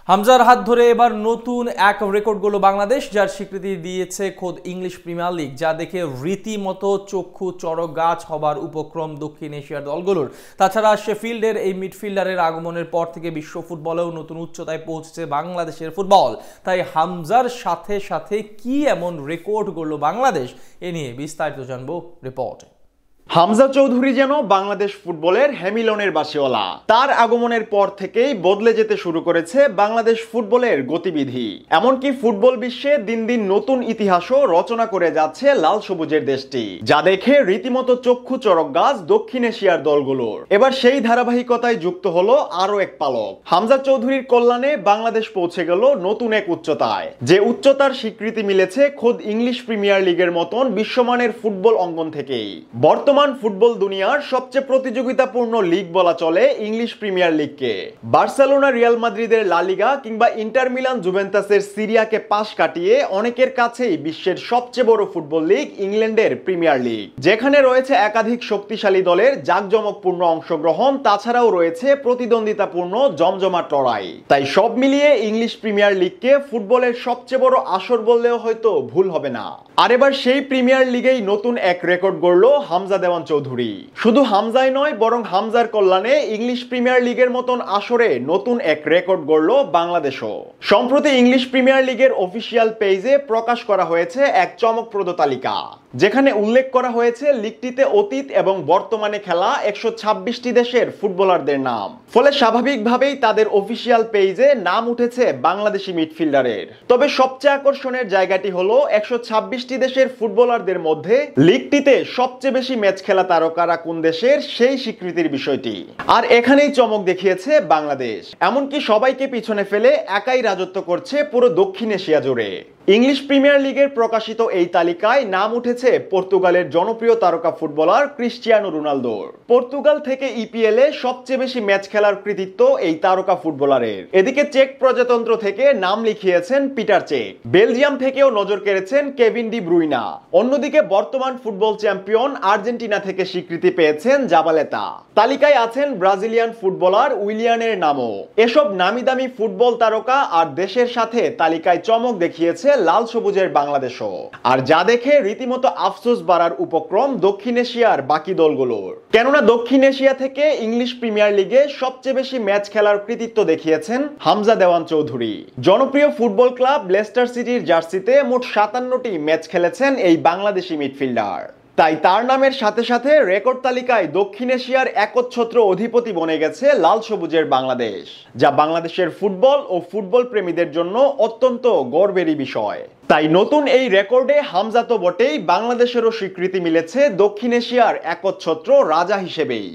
হামজার হাত ধরে এবার নতুন এক রেকর্ড গড়ল বাংলাদেশ, যার স্বীকৃতি দিয়েছে খোদ ইংলিশ প্রিমিয়ার লিগ, যা দেখে রীতিমতো চক্ষু চড়ক গাছ হবার উপক্রম দক্ষিণ এশিয়ার দলগুলোর। তাছাড়া শেফিল্ডের এই মিডফিল্ডারের আগমনের পর থেকে বিশ্ব ফুটবলেও নতুন উচ্চতায় পৌঁছেছে বাংলাদেশের ফুটবল। তাই হামজার সাথে সাথে কি এমন রেকর্ড গড়ল বাংলাদেশ, এ নিয়ে বিস্তারিত জানবো রিপোর্টে। হামজা চৌধুরী যেন বাংলাদেশ ফুটবলের হ্যামিলনের বাসিওয়ালা। তার আগমনের পর থেকেই বদলে যেতে শুরু করেছে বাংলাদেশ ফুটবলের গতিবিধি। এমনকি ফুটবল বিশ্বে দিন দিন নতুন ইতিহাসও রচনা করে যাচ্ছে লাল সবুজের দেশটি, যা দেখে রীতিমতো চক্ষু চড়ক গাছ দক্ষিণ এশিয়ার দলগুলোর। এবার সেই ধারাবাহিকতায় যুক্ত হলো আরো এক পালক। হামজা চৌধুরীর কল্যাণে বাংলাদেশ পৌঁছে গেল নতুন এক উচ্চতায়, যে উচ্চতার স্বীকৃতি মিলেছে খোদ ইংলিশ প্রিমিয়ার লিগের মতন বিশ্বমানের ফুটবল অঙ্গন থেকেই। বর্তমান ফুটবল দুনিয়ার সবচেয়ে প্রতিযোগিতাপূর্ণ লিগ বলা চলে ইংলিশ প্রিমিয়ার লিগকে। বার্সেলোনা, রিয়াল মাদ্রিদের লা লিগা কিংবা ইন্টার মিলান, জুভেন্টাসের সিরিয়াকে পাশ কাটিয়ে অনেকের কাছেই বিশ্বের সবচেয়ে বড় ফুটবল লিগ ইংল্যান্ডের প্রিমিয়ার লিগ, যেখানে রয়েছে একাধিক শক্তিশালী দলের জাঁকজমকপূর্ণ অংশগ্রহণ, তাছাড়াও রয়েছে প্রতিদ্বন্দ্বিতাপূর্ণ জমজমাট লড়াই। তাই সব মিলিয়ে ইংলিশ প্রিমিয়ার লিগকে ফুটবলের সবচেয়ে বড় আসর বললেও হয়তো ভুল হবে না। আর এবার সেই প্রিমিয়ার লিগেই নতুন এক রেকর্ড গড়ল হামজা দেওয়ান চৌধুরী। শুধু হামজাই নয়, বরং হামজার কল্যাণে ইংলিশ প্রিমিয়ার লিগের মতন আসরে নতুন এক রেকর্ড গড়ল বাংলাদেশও। সম্প্রতি ইংলিশ প্রিমিয়ার লিগের অফিসিয়াল পেজে প্রকাশ করা হয়েছে এক চমকপ্রদ তালিকা, যেখানে উল্লেখ করা হয়েছে লিগটিতে অতীত এবং বর্তমানে খেলা 126টি দেশের ফুটবলারদের নাম। ফলে স্বাভাবিকভাবেই তাদের অফিসিয়াল পেজে নাম উঠেছে বাংলাদেশি মিডফিল্ডারের। তবে সবচেয়ে আকর্ষণের জায়গাটি হলো 126টি দেশের ফুটবলারদের মধ্যে লিগটিতে সবচেয়ে বেশি ম্যাচ খেলা তারকারা কোন দেশের, সেই স্বীকৃতির বিষয়টি। আর এখানেই চমক দেখিয়েছে বাংলাদেশ। এমনকি সবাইকে পিছনে ফেলে একাই রাজত্ব করছে পুরো দক্ষিণ এশিয়া জুড়ে। ইংলিশ প্রিমিয়ার লিগের প্রকাশিত এই তালিকায় নাম উঠেছে পর্তুগালের জনপ্রিয় তারকা ফুটবলার ক্রিস্টিয়ানো রোনালদোর। পর্তুগাল থেকে ইপিএল এ সবচেয়ে বেশি ম্যাচ খেলার কৃতিত্ব এই তারকা ফুটবলারের। এদিকে চেক প্রজাতন্ত্র থেকে নাম লিখিয়েছেন পিটার চেক। বেলজিয়াম থেকেও নজর কেড়েছেন কেভিন ডি ব্রুইনা। অন্যদিকে বর্তমান ফুটবল চ্যাম্পিয়ন আর্জেন্টিনা থেকে স্বীকৃতি পেয়েছেন জাবালেতা। তালিকায় আছেন ব্রাজিলিয়ান ফুটবলার উইলিয়ানের নামও। এসব নামিদামি ফুটবল তারকা আর দেশের সাথে তালিকায় চমক দেখিয়েছে লাল সবুজের বাংলাদেশও। আর যা দেখে রীতিমতো আফসোস বাড়ার উপক্রম দক্ষিণ এশিয়ার বাকি দলগুলোর। কেননা দক্ষিণ এশিয়া থেকে ইংলিশ প্রিমিয়ার লিগে সবচেয়ে বেশি ম্যাচ খেলার কৃতিত্ব দেখিয়েছেন হামজা দেওয়ান চৌধুরী। জনপ্রিয় ফুটবল ক্লাব লেস্টার সিটির জার্সিতে মোট 57টি ম্যাচ খেলেছেন এই বাংলাদেশি মিডফিল্ডার। তাই তার নামের সাথে সাথে রেকর্ড তালিকায় দক্ষিণ এশিয়ার একচ্ছত্র অধিপতি বনে গেছে লাল সবুজের বাংলাদেশ, যা বাংলাদেশের ফুটবল ও ফুটবল প্রেমীদের জন্য অত্যন্ত গর্বেরই বিষয়। তাই নতুন এই রেকর্ডে হামজা তো বটেই, বাংলাদেশেরও স্বীকৃতি মিলেছে দক্ষিণ এশিয়ার একচ্ছত্র রাজা হিসেবেই।